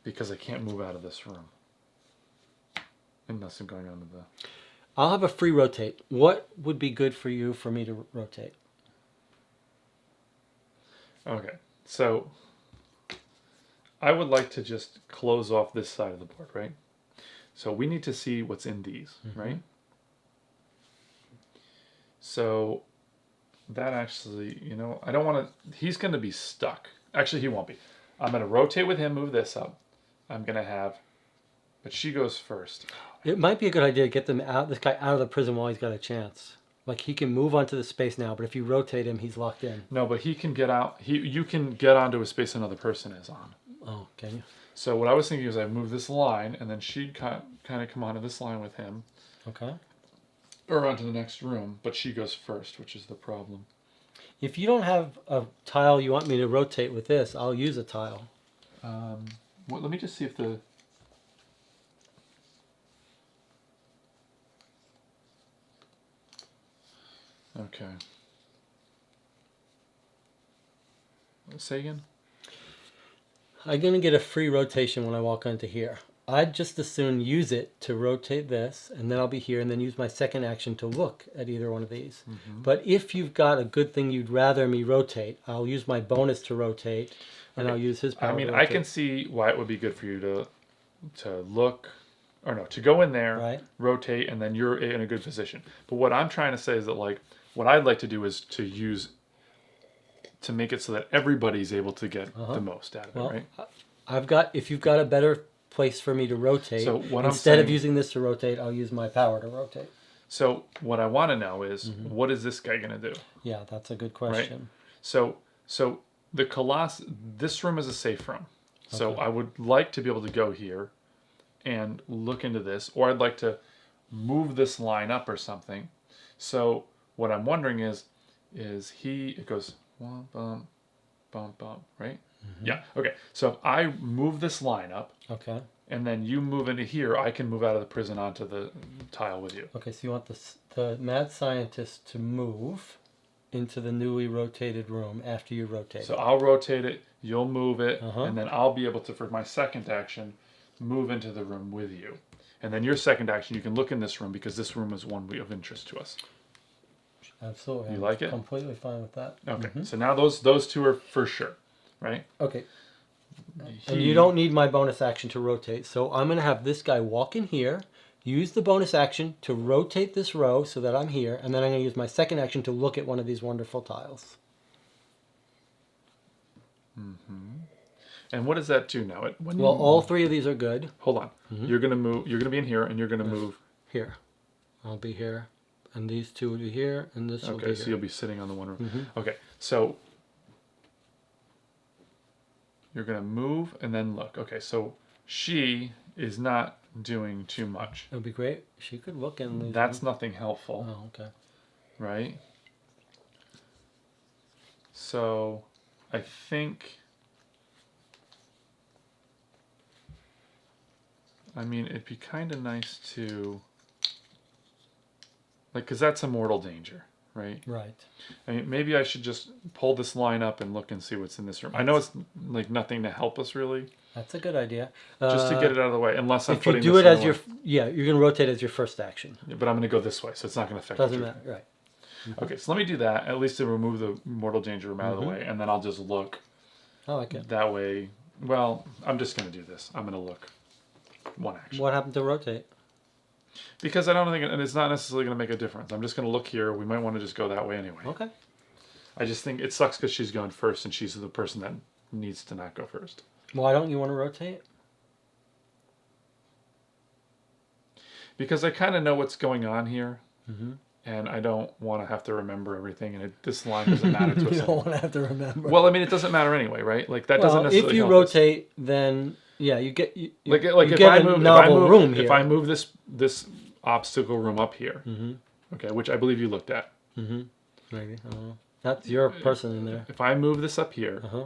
because I can't move out of this room unless I'm going on to the... I'll have a free rotate. What would be good for you for me to rotate? Okay, so I would like to just close off this side of the board, right? So we need to see what's in these, right? So that actually, I don't want to... He's going to be stuck. Actually, he won't be. I'm going to rotate with him, move this up. I'm going to have... But she goes first. It might be a good idea to get this guy out of the prison while he's got a chance. Like he can move onto the space now, but if you rotate him, he's locked in. No, but he can get out. You can get onto a space another person is on. Oh, can you? So what I was thinking is I move this line, and then she'd kind of come onto this line with him, Okay. or onto the next room. But she goes first, which is the problem. If you don't have a tile you want me to rotate with this, I'll use a tile. Well, let me just see if the. Okay. Say again? I'm going to get a free rotation when I walk onto here. I'd just as soon use it to rotate this, and then I'll be here, and then use my second action to look at either one of these. But if you've got a good thing you'd rather me rotate, I'll use my bonus to rotate, and I'll use his power I mean, to I rotate. can see why it would be good for you to look, or no, to go in there, Right. rotate, and then you're in a good position. But what I'm trying to say is that, like, what I'd like to do is to make it so that everybody's able to get the most out of Well, it, right? if you've got a better place for me to rotate, So what I'm instead of saying- using this to rotate, I'll use my power to rotate. So what I want to know is, what is this guy going to do? Yeah, that's a good question. So the this room is a safe room. So Okay. I would like to be able to go here and look into this, or I'd like to move this line up or something. So what I'm wondering is it goes bump, bump, bump, bump, right? Yeah. Okay. So if I move this line up, Okay. and then you move into here, I can move out of the prison onto the tile with you. Okay, so you want the mad scientist to move into the newly rotated room after you rotate. So I'll rotate it, you'll move it, Uh-huh. and then I'll be able to, for my second action, move into the room with you. And then your second action, you can look in this room because this room is one of interest to us. Absolutely. You I'm like it? Completely fine with that. Okay. So now those two are for sure, right? Okay. And you don't need my bonus action to rotate. So I'm going to have this guy walk in here, use the bonus action to rotate this row so that I'm here, and then I'm going to use my second action to look at one of these wonderful tiles. And what does that do now? Well, all three of these are good. Hold on. You're gonna move. You're gonna be in here, and you're gonna move. Here. I'll be here. And these two will be here, and this will be Okay, here. so you'll be sitting on the one room. Okay, so you're gonna move and then look. Okay, so she is not doing too much. It would be great. She could look and leave. That's nothing helpful, Oh, okay. right? So I think. I mean, it'd be kind of nice to. Like, because that's a mortal danger, right? Right. I mean, maybe I should just pull this line up and look and see what's in this room. I know it's like nothing to help us really, That's a good idea. just to get it out of the way. Unless I'm If you putting do this it in as the your, way. yeah, you're going to rotate as your first action. Yeah, but I'm going to go this way, so it's not going to affect. Doesn't what matter, right? you're- Okay, so let me do that. At least to remove the mortal danger room out of the way, and then I'll just look I like it. that way. Well, I'm just going to do this. I'm going to look one action What happened to rotate? because I don't think and it's not necessarily going to make a difference. I'm just going to look here. We might want to just go that way anyway. Okay. I just think it sucks because she's going first, and she's the person that needs to not go first. Why don't you want to rotate? Because I kind of know what's going on here, Mm-hmm. and I don't want to have to remember everything, and this line doesn't matter to You us. don't want to have to remember. Well, I mean, it doesn't matter anyway, right? Like that doesn't Well, necessarily. if you help us. rotate, then yeah, you get you like you if get I a move, novel room here. if I move this obstacle room up here, Mm-hmm. okay, which I believe you looked at. Mm-hmm. Maybe. I don't know. That's your person in there. If I move this up here, Uh-huh.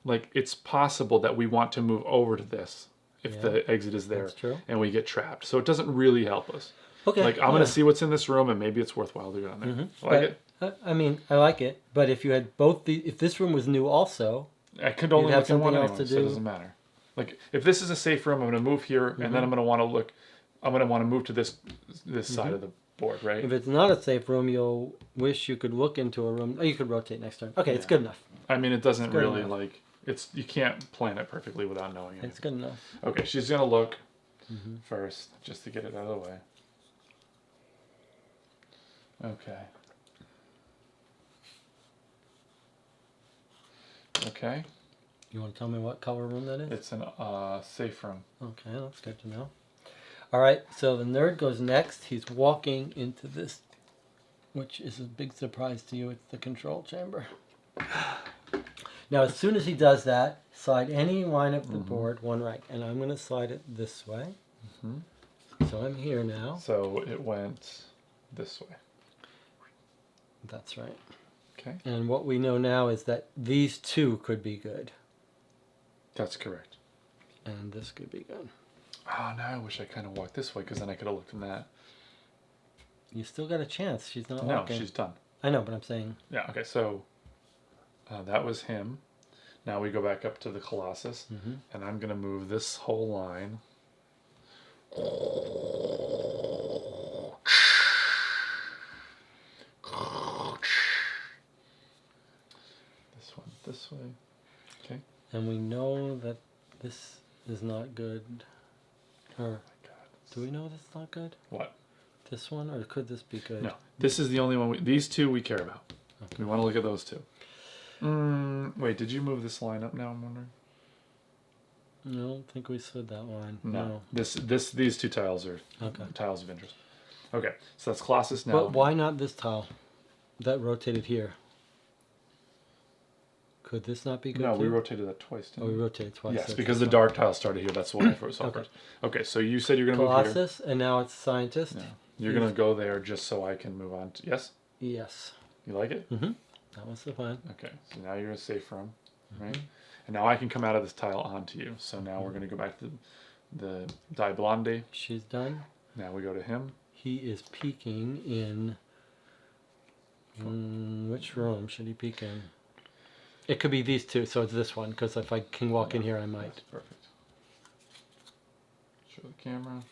like it's possible that we want to move over to this if Yeah. the exit is there, That's true. and we get trapped. So it doesn't really help us. Okay. Like I'm gonna see what's in this room, and maybe it's worthwhile to go down there. Mm-hmm. I like it. I mean, I like it, but if you had both if this room was new also, I could only You'd have look in one something else anyway, to so it do. doesn't matter. Like if this is a safe room, I'm going to move here, and then I'm going to want to look. I'm going to want to move to this side of the board, right? if it's not a safe room, you'll wish you could look into a room. Oh, you could rotate next turn. Okay, it's Yeah. good enough. I mean, it doesn't good really enough. like it's. You can't plan it perfectly without knowing it. It's good enough. Okay, she's going to look first, just to get it out of the way. Okay. Okay, You want to tell me what color room that is? it's an safe room. Okay, that's good to know. All right, so the nerd goes next. He's walking into this, which is a big surprise to you. It's the control chamber. Now, as soon as he does that, slide any line up the board one right. And I'm going to slide it this way. So I'm here now. So it went this way. That's right. Okay. And what we know now is that these two could be good. That's correct. And this could be good. Oh, now I wish I kind of walked this way because then I could have looked in that. You still got a chance. She's not No, walking. she's done. I know, but I'm saying... Yeah, okay, so that was him. Now we go back up to the Colossus, and I'm going to move this whole line. This one this way. Okay. And we know that this is not good. Or Oh my God. do we know this is not good? What? This one, or could this be good? No, this is the only one. These two we care about. Okay. We want to look at those two. Wait, did you move this line up now? I'm wondering. I don't think we slid that line. No. These two tiles are Okay. tiles of interest. Okay, so that's Colossus now. But why not this tile that rotated here? Could this not be good? No, too? we rotated that twice. Didn't Oh, we rotated twice. Yes, so because it's the dark tile started here. That's what I first saw Okay. first. Okay, so you said you're going to move here. Colossus, and now it's Scientist. Yeah. You're going to go there just so I can move on. Yes? Yes. You like it? Mm-hmm. That was the plan. Okay, so now you're in a safe room, right? And now I can come out of this tile onto you. So now we're going to go back to the Die Blonde. She's done. Now we go to him. He is peeking in... which room should he peek in? It could be these two, so it's this one, because if I can walk in here, I might. That's perfect. Show the camera.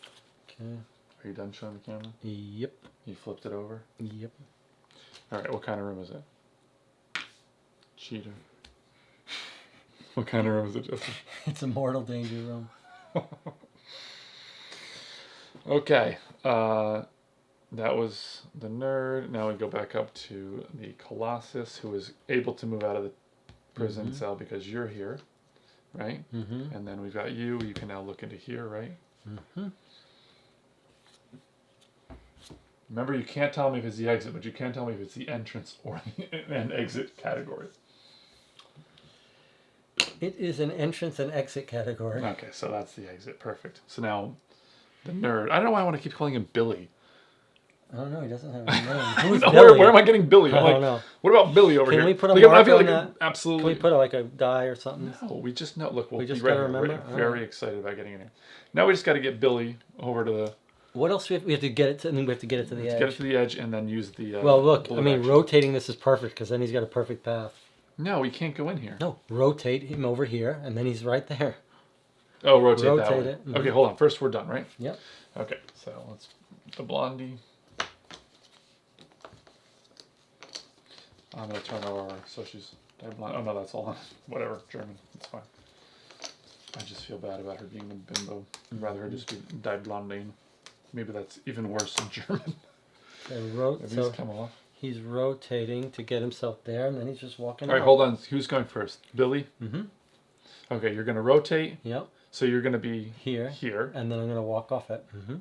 Okay. Are you done showing the camera? Yep. You flipped it over? Yep. All right, what kind of room is it? Cheater. What kind of room is it, Justin? It's a mortal danger room. Okay, that was the nerd. Now we go back up to the Colossus, who is able to move out of the prison cell because you're here, right? Mm-hmm. And then we've got you. You can now look into here, right? Mm-hmm. Remember, you can't tell me if it's the exit, but you can tell me if it's the entrance or an exit category. It is an entrance and exit category. Okay, so that's the exit. Perfect. So now, the nerd. I don't know why I want to keep calling him Billy. I don't know. He doesn't have a name. Who's No, Billy? where am I getting Billy? I'm I like, don't know. what about Billy over Can here? we put a Like, I mark feel on like that? absolutely. Can we put like a die or something? No, we just know. Look, we'll We just be right gotta here. remember? We're very excited about getting in here. Now we just got to get Billy over to the. What else we have to get it to? And then we have to get it to the edge. Get it to the edge and then use the. Well, look. blue I mean, action. rotating this is perfect because then he's got a perfect path. No, we can't go in here. No, rotate him over here, and then he's right there. Oh, rotate that Rotate way. it. Okay, hold on. First, we're done, right? Yep. Okay, so let's the blondie. I'm gonna turn over so she's blonde. Oh no, that's all. Whatever, German. It's fine. I just feel bad about her being a bimbo. I'd rather her just be Die Blondine. Maybe that's even worse in German. So, Have so these come off? he's rotating to get himself there, and then he's just walking. All right, out. hold on. Who's going first? Billy? Mm-hmm. Okay, you're gonna rotate. Yep. So you're gonna be Here. here. And then I'm gonna walk off it. Mm-hmm.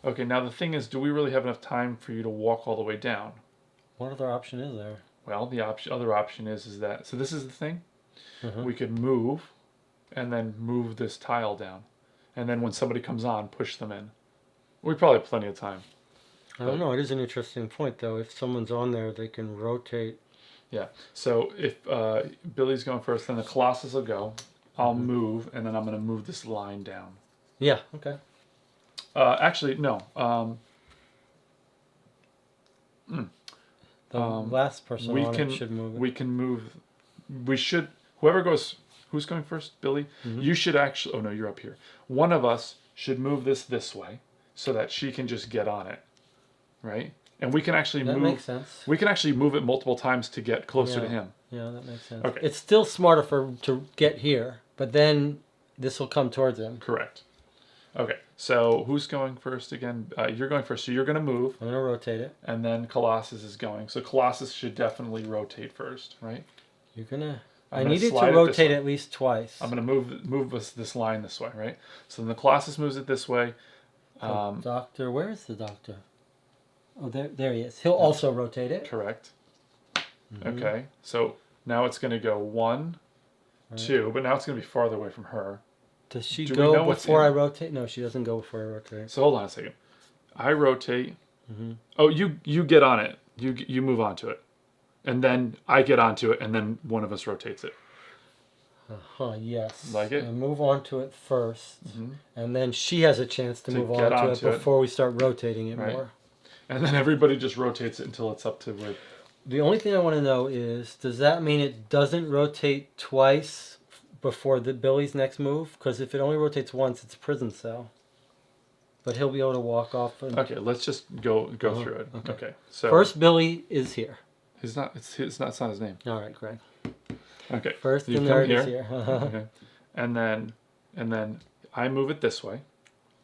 Okay, now the thing is, do we really have enough time for you to walk all the way down? What other option is there? Well, the other option is that, so this is the thing. Mm-hmm. We could move and then move this tile down. And then when somebody comes on, push them in. We probably have plenty of time. I don't know. It is an interesting point, though. If someone's on there, they can rotate. Yeah. So if Billy's going first, then the Colossus will go. I'll move, and then I'm going to move this line down. Yeah. Okay. Actually, no. The last person we on can it should move it. we can move. We should. Whoever goes. Who's going first? Billy. You should actually. Oh no, you're up here. One of us should move this way so that she can just get on it, right? And we can actually That move. makes sense. We can actually move it multiple times to get closer to Yeah. him. Yeah, that makes sense. Okay. It's still smarter to get here, but then this will come towards him. Correct. Okay. So who's going first again? You're going first. So you're going to move, I'm gonna rotate it. and then Colossus is going. So Colossus should definitely rotate first, right? You're gonna. I'm I gonna needed slide to it this rotate way. at least twice. I'm going to move this line this way, right? So then the Colossus moves it this way. Doctor, where is the doctor? Oh, there he is. He'll also rotate it. Correct. Okay, so now it's going to go 1, 2, but now it's going to be farther away from her. Does she Do we go know what's before in I it? rotate? No, she doesn't go before I rotate. So hold on a second. I rotate. Oh, you get on it. You move onto it, and then I get onto it, and then one of us rotates it. Yes. Like it? And move on to it 1st, and then she has a chance to move get on to it onto it. before we start rotating it Right. more. And then everybody just rotates it until it's up to where. The only thing I want to know is, does that mean it doesn't rotate twice before Billy's next move? Because if it only rotates once, it's a prison cell. But he'll be able to walk off. And... Okay, let's just go through it. Okay. So first, Billy is here. it's not his name. All right, Greg. Okay. First, the you come nerd here. is here. Okay. And then I move it this way.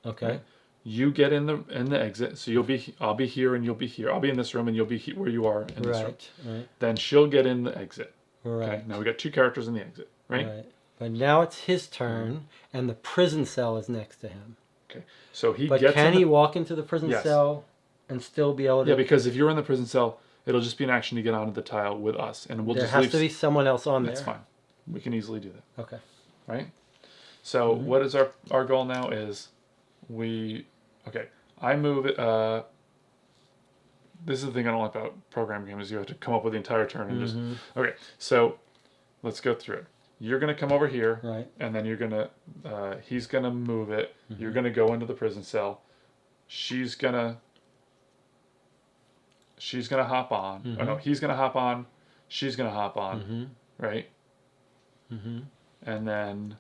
Okay. Right? You get in the exit, so I'll be here and you'll be here. I'll be in this room and you'll be where you are in this room. Right. Then she'll get in the exit. Right. Okay. Now we got 2 characters in the exit, right? Right. But now it's his turn, and the prison cell is next to him. Okay. So he But gets. can he walk into the prison Yes. cell and still be able to? Yeah, because if you're in the prison cell, it'll just be an action to get onto the tile with us, and we'll there just has leave. to be someone else on That's there. fine. We can easily do that. Okay. Right. So what is our goal now? Is okay. I move it. This is the thing I don't like about program games. You have to come up with the entire turn and just. Okay. So let's go through it. You're gonna come over here, Right. and then you're gonna. He's gonna move it. You're gonna go into the prison cell. She's gonna hop on. Oh no, he's gonna hop on. She's gonna hop on. Right. And then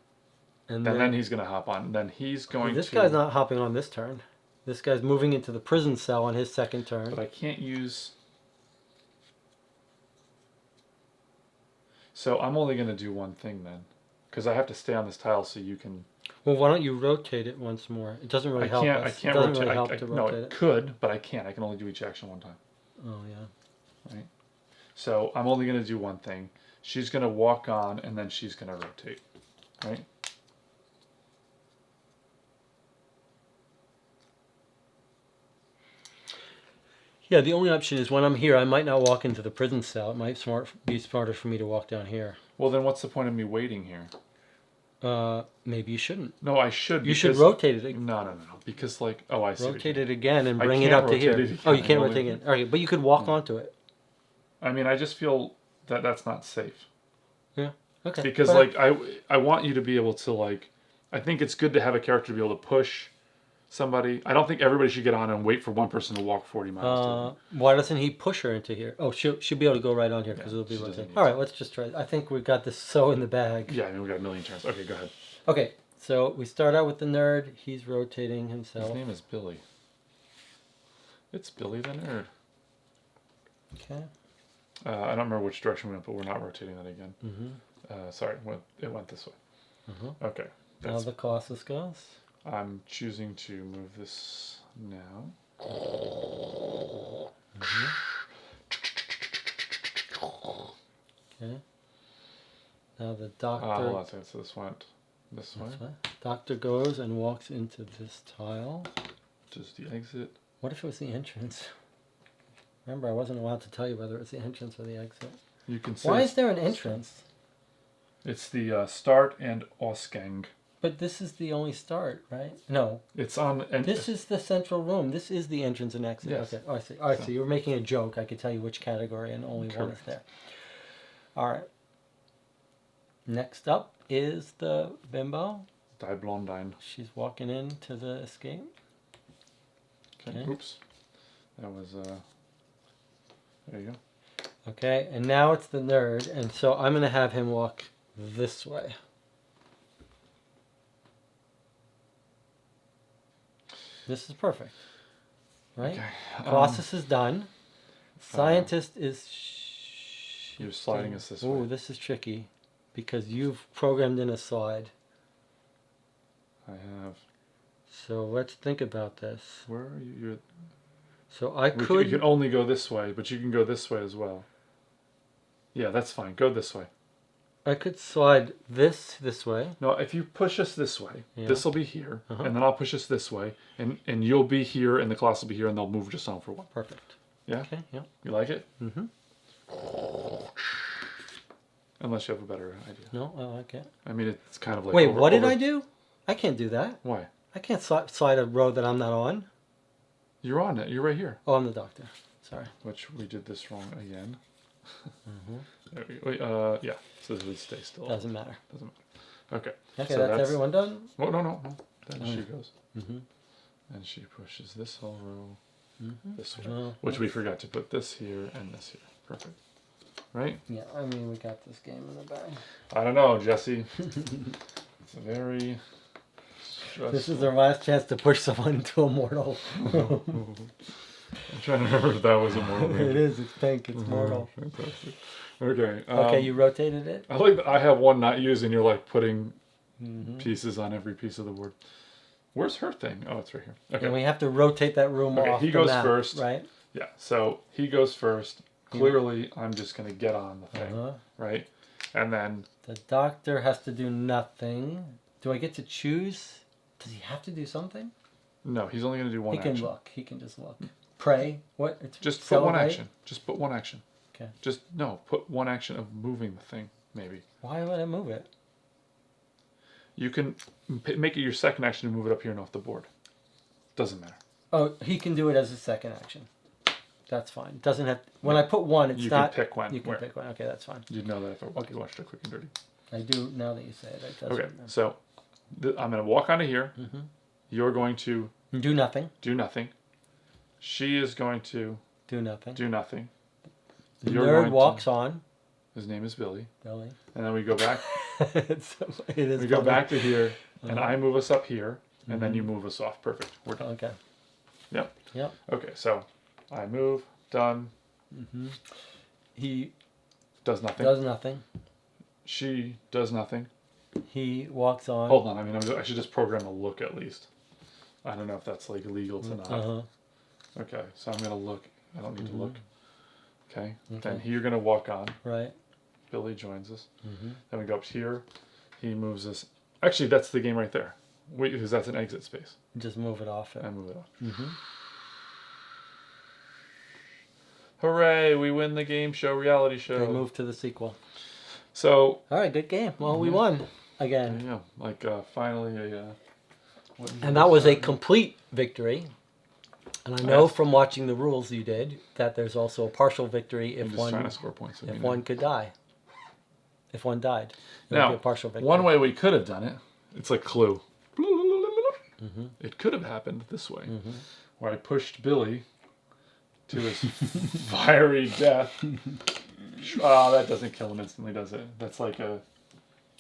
he's gonna hop on. And then he's going This to. guy's not hopping on this turn. This guy's moving into the prison cell on his second turn. But I can't use. So I'm only going to do one thing then, because I have to stay on this tile so you can. Well, why don't you rotate it once more? It doesn't really help us. I can't it doesn't rotate. really help to No, rotate it it. could, but I can't. I can only do each action one time. Oh yeah. Right. So I'm only going to do one thing. She's going to walk on, and then she's going to rotate. Right. Yeah, the only option is when I'm here, I might not walk into the prison cell. It might be smarter for me to walk down here. Well, then what's the point of me waiting here? Maybe you shouldn't. No, I should. You should rotate it. No. Because I see. Rotate it again and I bring it can't up to here. rotate it Oh, you again. can't I rotate only- it. Okay, but you could walk onto it. I mean, I just feel that that's not safe. Yeah. Okay. Because But I want you to be able to I think it's good to have a character to be able to push somebody. I don't think everybody should get on and wait for one person to walk 40 miles. why doesn't he push her into here? Oh, she'll be able to go right on here because it'll be she doesn't rotating. need All right, let's just try it. I think we've got this so in the bag. Yeah, I mean, we got a million turns. Okay, go ahead. Okay, so we start out with the nerd. He's rotating himself. His name is Billy. It's Billy the Nerd. Okay. I don't remember which direction we went, but we're not rotating that again. Sorry, it went this way. Okay. Now the Colossus goes. I'm choosing to move this now. Okay. Now the doctor. Hold on a second. So this went this way. That's right. Doctor goes and walks into this tile. Just the exit. What if it was the entrance? Remember, I wasn't allowed to tell you whether it was the entrance or the exit. You can see. Why is there an entrance? It's the start and Ausgang. But this is the only start, right? No. It's on. And This is the central room. This is the entrance and exit. Yes. Okay. Oh, I see. All right. So you were making a joke. I could tell you which category, and only one is Correct. there. All right. Next up is the bimbo. Die Blondine. She's walking into the escape. Okay. Okay. Oops. That was. There you go. Okay. And now it's the nerd, and so I'm gonna have him walk this way. This is perfect, right? Okay. Colossus is done. Scientist is. You're sliding us this Oh, way. this is tricky, because you've programmed in a slide. I have. So let's think about this. Where are you? You're, So I you could. can only go this way, but you can go this way as well. Yeah, that's fine. Go this way. I could slide this way. No, if you push us this way, Yeah. this will be here, Uh-huh. and then I'll push us this way, and you'll be here, and the class will be here, and they'll move just on for one. Perfect. Yeah? Okay, yeah. You like it? Mm-hmm. Unless you have a better idea. No, I like it. I mean, it's kind of like... Wait, what did I do? I can't do that. Why? I can't slide a row that I'm not on. You're on it. You're right here. Oh, I'm the doctor. Sorry. Which we did this wrong again. Mm-hmm. There we go. Yeah. So this would stay still. Doesn't matter. Doesn't matter. Okay. Okay, So that's everyone done? Oh, no. Then she goes. Mm-hmm. And she pushes this whole row this way. Oh, Which we forgot to put this here and this here. Perfect. Right? yeah, I mean, we got this game in the bag. I don't know, Jesse. It's very stressful. This is our last chance to push someone into a mortal. I'm trying to remember if that was a mortal. It is, it's pink, it's mortal. Fantastic. Okay. Okay, you rotated it? I like that I have one not used, and you're like putting pieces on every piece of the board. Where's her thing? Oh, it's right here. Okay. And we have to rotate that room off He the goes map, first. right? Yeah. So he goes first. Clearly, I'm just going to get on the thing, Uh-huh. right? And then The doctor has to do nothing. Do I get to choose? Does he have to do something? no, he's only going to do one He can action. look. He can just look. Pray. What? It's Just put one celebrate? action. Just put one action. Okay. Just put one action of moving the thing. Maybe Why would I move it? you can make it your second action to move it up here and off the board. Doesn't matter. Oh, he can do it as a second action. That's fine. Doesn't have. When I put one, it's You not. can pick when. You can where. pick one. Okay, that's fine. You'd know that if I watched it quick and dirty. I do now that you say it. It doesn't Okay, so I'm going to walk onto here. Mm-hmm. You're going to do nothing. do nothing. She is going to Do nothing. do nothing. The You're nerd going walks to, on. His name is Billy. Billy. And then we go back. It is. We go funny. back to here, and Uh-huh. I move us up here, and then you move us off. Perfect. We're done. Okay. Yep. Yep. Okay, so I move. Done. Mm-hmm. He Does nothing. does nothing. She does nothing. He walks on. Hold on. I mean, I should just program a look at least. I don't know if that's like legal to not. Uh-huh. Okay, so I'm gonna look. I don't need to look. Okay. Okay. Then you're gonna walk on. Right. Billy joins us. Mm-hmm. Then we go up here. He moves us. Actually, that's the game right there. Because that's an exit space. Just move it off. I move it off. Mm-hmm. Hooray! We win the game show, reality show. They move to the sequel. So. All right, good game. Well, we Yeah. won again. Yeah, like finally a. And that was a complete victory. And I know Yes. from watching the rules you did that there's also a partial victory I'm if just trying one to score points. if one could die. If one died, it would Now, be a partial victory. one way we could have done it, it's like Clue. Mm-hmm. It could have happened this way, where I pushed Billy to his fiery death. Oh, that doesn't kill him instantly, does it? That's like a.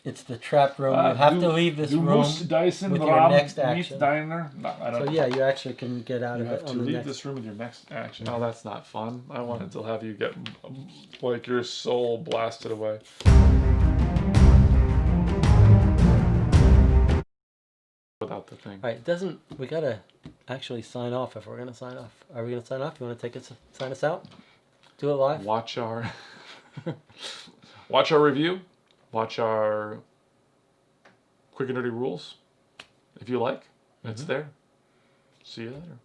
It's the trap room. You have to leave this room with your next action. Diner. No, I don't So yeah, you actually can get out You of have it to on the leave next. this room with your next action. Oh, that's not fun. I wanted to have you get like your soul blasted away. Without the thing. All right, doesn't we gotta actually sign off if we're gonna sign off? Are we gonna sign off? You want to take us sign us out? Do it live. Watch our watch our review. Watch our quick and dirty rules. If you like, it's there. See you later.